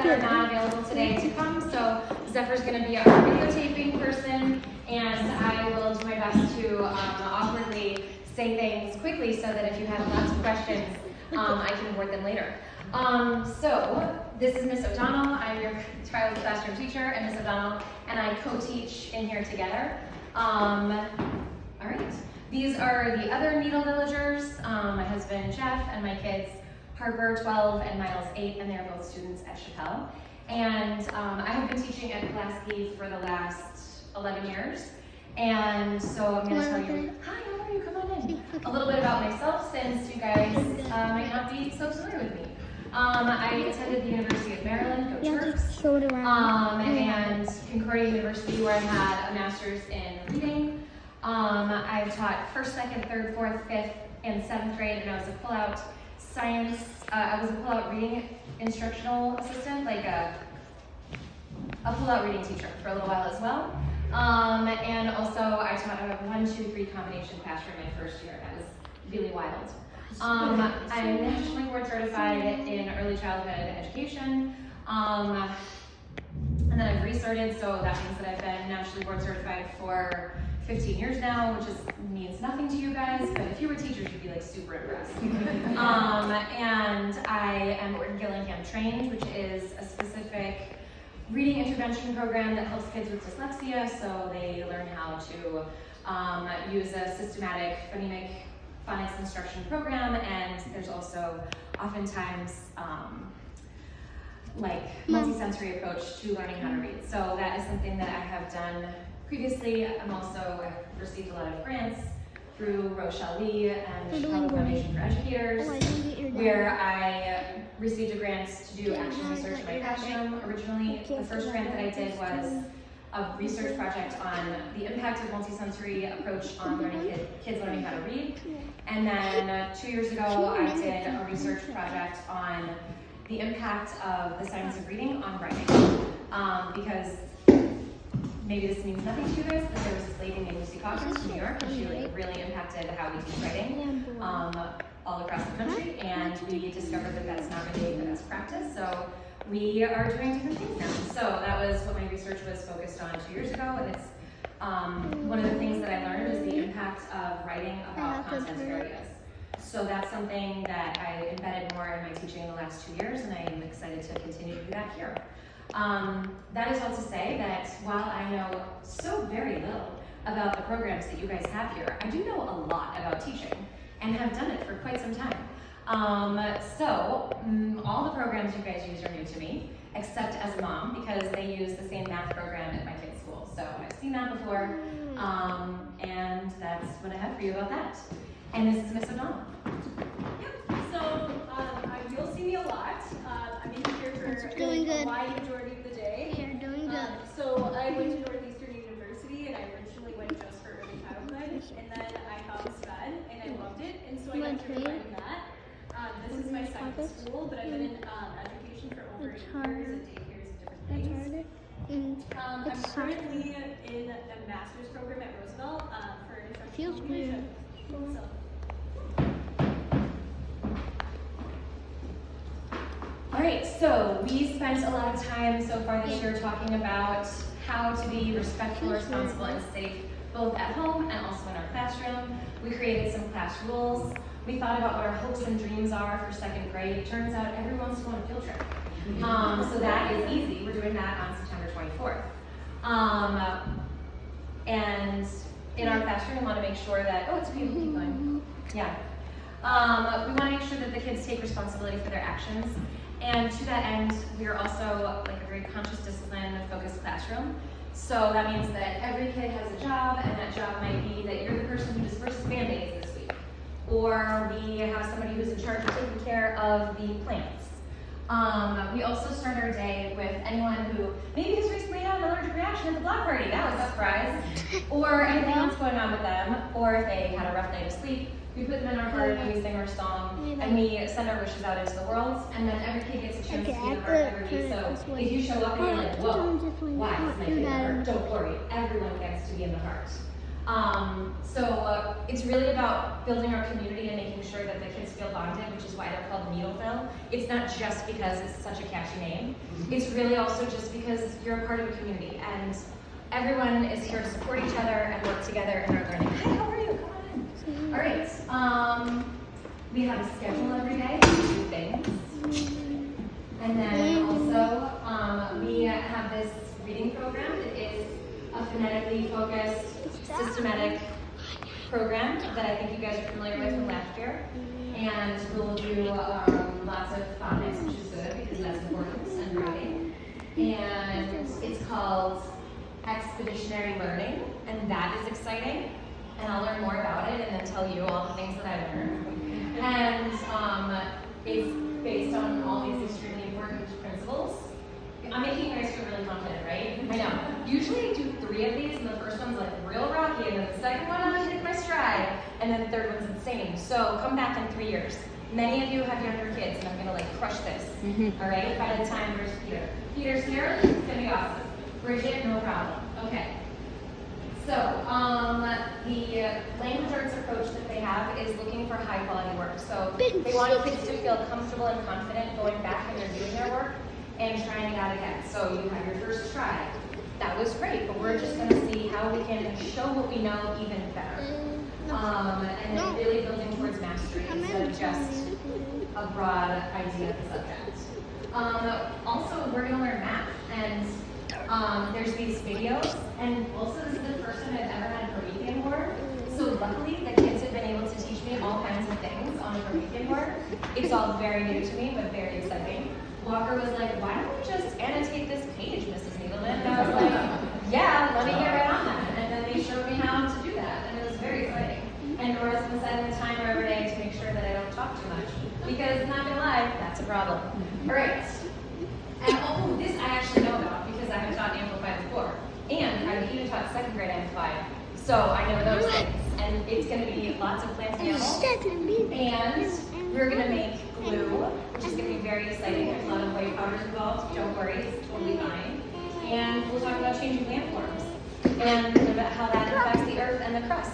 that are not available today to come. So Zephyr's going to be our videotaping person, and I will do my best to awkwardly say things quickly so that if you have lots of questions, I can word them later. So this is Miss O'Donnell. I'm your child classroom teacher, and Miss O'Donnell and I co-teach in here together. All right. These are the other Needle Villagers, my husband Jeff and my kids Harper, 12, and Miles, 8, and they're both students at Chappelle. And I have been teaching at Pulaski for the last 11 years. And so I'm going to tell you, hi, how are you? Come on in. A little bit about myself, since you guys might not be so familiar with me. I attended the University of Maryland, go Terps, and Concordia University, where I had a master's in reading. I've taught 1st, 2nd, 3rd, 4th, 5th, and 7th grade, and I was a pull-out science, I was a pull-out reading instructional assistant, like a pull-out reading teacher for a little while as well. And also I taught a 1, 2, 3 combination classroom my first year. That was really wild. I'm nationally board certified in early childhood education. And then I've resorted, so that means that I've been nationally board certified for 15 years now, which means nothing to you guys, but if you were teachers, you'd be like super impressed. And I am Orton Gillingham trained, which is a specific reading intervention program that helps kids with dyslexia, so they learn how to use a systematic phonemic phonics instruction program, and there's also oftentimes like multisensory approach to learning how to read. So that is something that I have done previously. I've received a lot of grants through Rochelle Lee and the Chicago Foundation for Educators, where I received a grant to do action research in my classroom. Originally, the first grant that I did was a research project on the impact of multisensory approach on kids learning how to read. And then 2 years ago, I did a research project on the impact of the science of reading on writing. Because maybe this means nothing to you guys, but there was this lady named Lucy Cochran from New York, and she really impacted how we teach writing all across the country, and we discovered that that's not really the best practice, so we are doing different things now. So that was what my research was focused on 2 years ago, and it's one of the things that I learned is the impact of writing about content areas. So that's something that I embedded more in my teaching in the last 2 years, and I am excited to continue to do that here. That is all to say that while I know so very little about the programs that you guys have here, I do know a lot about teaching and have done it for quite some time. All the programs you guys use are new to me, except as a mom, because they use the same math program at my kids' school. So I've seen that before, and that's what I have for you about that. And this is Miss O'Donnell. So you'll see me a lot. I'm in here for a wide majority of the day. You're doing good. So I went to Northeastern University, and I originally went just for early childhood, and then I found SPED, and I loved it, and so I got certified in that. This is my second school, but I've been in education for over 8 years at daycares and different things. I'm currently in a master's program at Roosevelt for Feels instructional weird. leadership. So, All right, so we spent a lot of time so far this year talking about how to be respectful, responsible, and safe, both at home and also in our classroom. We created some class rules. We thought about what our hopes and dreams are for 2nd grade. It turns out everyone wants to go on a field trip. So that is easy. We're doing that on September 24th. And in our classroom, we want to make sure that, oh, it's beautiful, keep going. Yeah. We want to make sure that the kids take responsibility for their actions. And to that end, we are also like a very conscious discipline focused classroom. So that means that every kid has a job, and that job might be that you're the person who disperses Band-Aids this week. Or we have somebody who's in charge of taking care of the plants. We also start our day with anyone who maybe has recently had an allergic reaction at the block party. That was a surprise. Or anything else going on with them. Or if they had a rough night of sleep. We put them in our heart, and we sing our song, and we send our wishes out into the world, and then every kid gets a chance to be in the heart every week. So if you show up and you're like, whoa, why is my kid in the heart? Don't worry, everyone gets to be in the heart. It's really about building our community and making sure that the kids feel bonded, which is why they're called Needleville. It's not just because it's such a catchy name. it's really also just because you're a part of a community and everyone is here to support each other and work together in our learning. Hi, how are you? Come on in. All right. We have a schedule every day to do things. And then also, we have this reading program. It is a phonetically focused, systematic program that I think you guys are familiar with from last year. And we'll do lots of phonics, which is good because that's important, and writing. And it's called Expeditionary Learning, and that is exciting. And I'll learn more about it and then tell you all the things that I learned. And it's based on all these extremely important principles. I'm making you guys feel really confident, right? I know. Usually I do 3 of these, and the first one's like real rocky, and then the second one I'm hit my stride, and then the third one's insane. So come back in 3 years. Many of you have younger kids, and I'm gonna like crush this. All right. By the time there's Peter. Peter's here. It's gonna be awesome. Bridget, no problem. Okay. So the language arts approach that they have is looking for high quality work. So they want kids to feel comfortable and confident going back and they're doing their work and trying it out again. So you have your first try. That was great, but we're just going to see how we can show what we know even better. And then really building towards mastery instead of just a broad idea of the subject. Also, we're going to learn math, and there's these videos, and also this is the first time I've ever had a Promethean board. So luckily, the kids have been able to teach me all kinds of things on a Promethean board. It's all very new to me, but very exciting. Walker was like, why don't we just annotate this page, Mrs. Needleman? And I was like, yeah, let me get right on that. And then they showed me how to do that, and it was very exciting. And Nora's been setting the timer every day to make sure that I don't talk too much. Because, not gonna lie, that's a problem. All right. And oh, this I actually know about because I have taught Amplify before. And I've even taught 2nd grade Amplify. So I know those things. And it's gonna be lots of plants and animals. And we're gonna make glue, which is going to be very exciting. There's a lot of white powders involved. Don't worry, it's totally fine. And we'll talk about changing landforms and about how that affects the earth and the crust.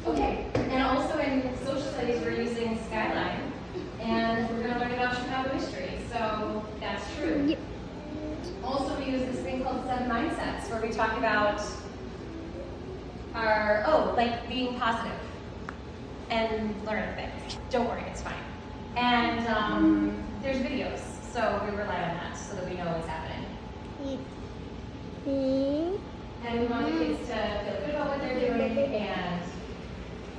Okay, and also in social studies, we're using Skyline, and we're going to learn about Chicago history. So that's true. Also, we use this thing called 7 Mindsets, where we talk about like being positive and learning things. Don't worry, it's fine. And there's videos, so we rely on that so that we know what's happening. And we want the kids to feel good about what they're doing and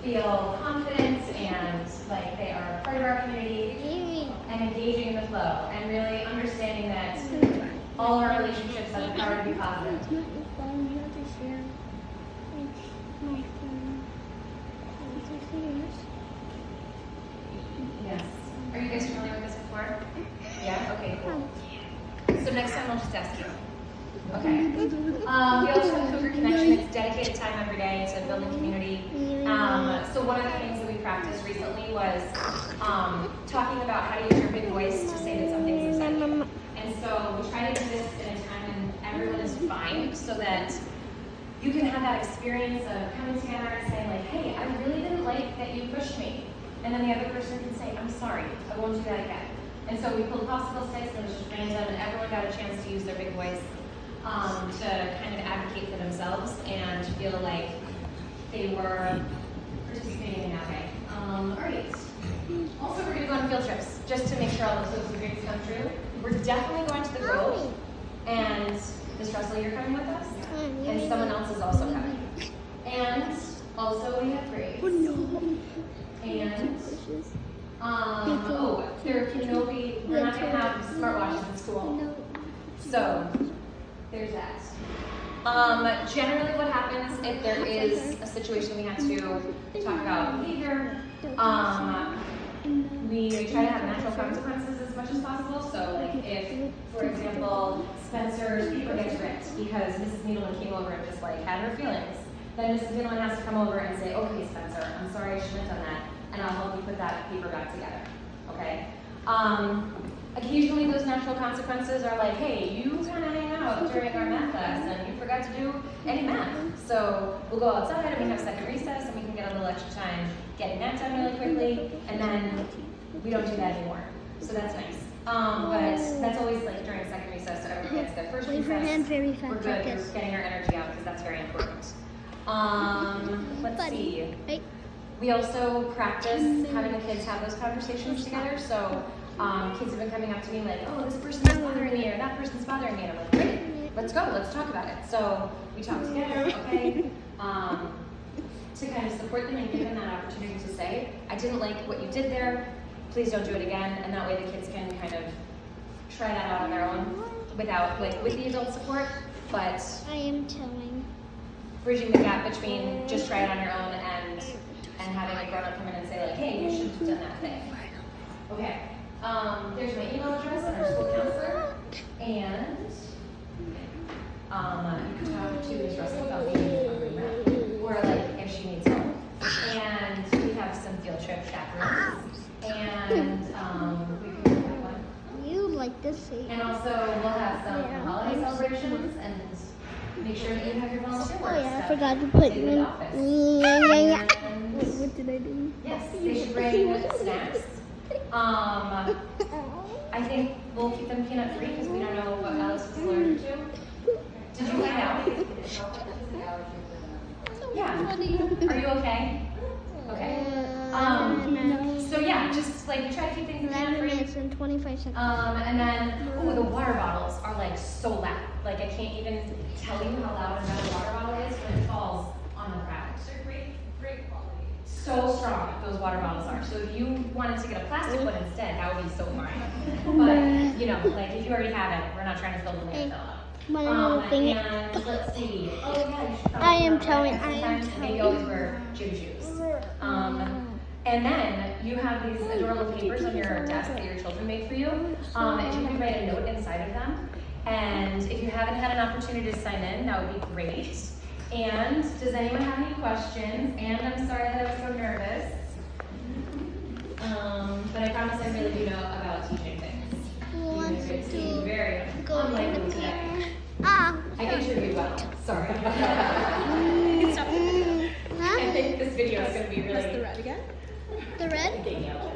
feel confident and like they are part of our community and engaging in the flow and really understanding that all our relationships have the power to be positive. Yes. Are you guys familiar with this before? Yeah? Okay, cool. So next time I'll just ask you. Okay. We also have Cougar Connection. It's dedicated time every day to building community. So one of the things that we practiced recently was talking about how to use your big voice to say that something's upsetting you. And so we try to do this in a time when everyone is fine so that you can have that experience of coming together and saying like, hey, I really didn't like that you pushed me. And then the other person can say, I'm sorry, I won't do that again. And so we pulled popsicle sticks and it was just random and everyone got a chance to use their big voice to kind of advocate for themselves and feel like they were participating in that way. All right. Also, we're going to go on field trips just to make sure all those hopes and dreams come true. We're definitely going to the Grove. And Miss Russell, you're coming with us? And someone else is also coming. And also we have grades. And there can be, we're not going to have smartwatches in school. So there's that. Generally what happens if there is a situation we have to talk about behavior, we try to have natural consequences as much as possible. So like if, for example, Spencer's paper gets ripped because Mrs. Needleman came over and just like had her feelings, then Mrs. Needleman has to come over and say, okay, Spencer, I'm sorry I shouldn't have done that, and I'll help you put that paper back together, okay? Occasionally those natural consequences are like, hey, you kind of hang out during our math class and you forgot to do any math. So we'll go outside and we have second recess and we can get a little extra time getting that done really quickly, and then we don't do that anymore. So that's nice. But that's always like during second recess, so hand very fast. we're good. We're getting our energy out because that's very important. Let's see. Right? We also practice having the kids have those conversations together. So kids have been coming up to me like, oh, this person's bothering me or that person's bothering me. And I'm like, great, let's go, let's talk about it. So we talk together, okay, to kind of support them and give them that opportunity to say, I didn't like what you did there, please don't do it again. And that way the kids can kind of try that out on their own without, like, with the adult support, but I am telling. bridging the gap between just try it on your own and having a grown-up come in and say like, hey, you should have done that thing. Okay. There's my email address and our school counselor, and you can talk to Ms. Russell about being a phone rep, or like if she needs help. And we have some field trip chaperones, and we can do one. You like to see. And also we'll have some holiday celebrations and make sure that you have your volunteer Oh work yeah, I stuff forgot to put in the office. in. And What did I do? yes, they should bring snacks. I think we'll keep them peanut free because we don't know what Alice is allergic to. Did you find out? Yeah. Are you okay? Okay. So yeah, just like try to keep things 11 peanut free. minutes and 25 seconds. And then, oh, the water bottles are like so loud. Like I can't even tell you how loud a water bottle is when it falls on the ground. They're great quality. So strong those water bottles are. So if you wanted to get a plastic one instead, that would be so fine. But you know, like if you already have it, we're not trying to fill the landfill up. One little thing. And let's see. Oh yeah. I am telling. Sometimes they always wear gym shoes. And then you have these adorable papers on your desk that your children made for you. And you can write a note inside of them. And if you haven't had an opportunity to sign in, that would be great. And does anyone have any questions? And I'm sorry that I was so nervous. But I promise I really do know about teaching things. Wants It to seemed very go in unlikely the today. Ah. I interviewed well. Sorry. Huh? I think this video is going to be really Red again? The red? getting out.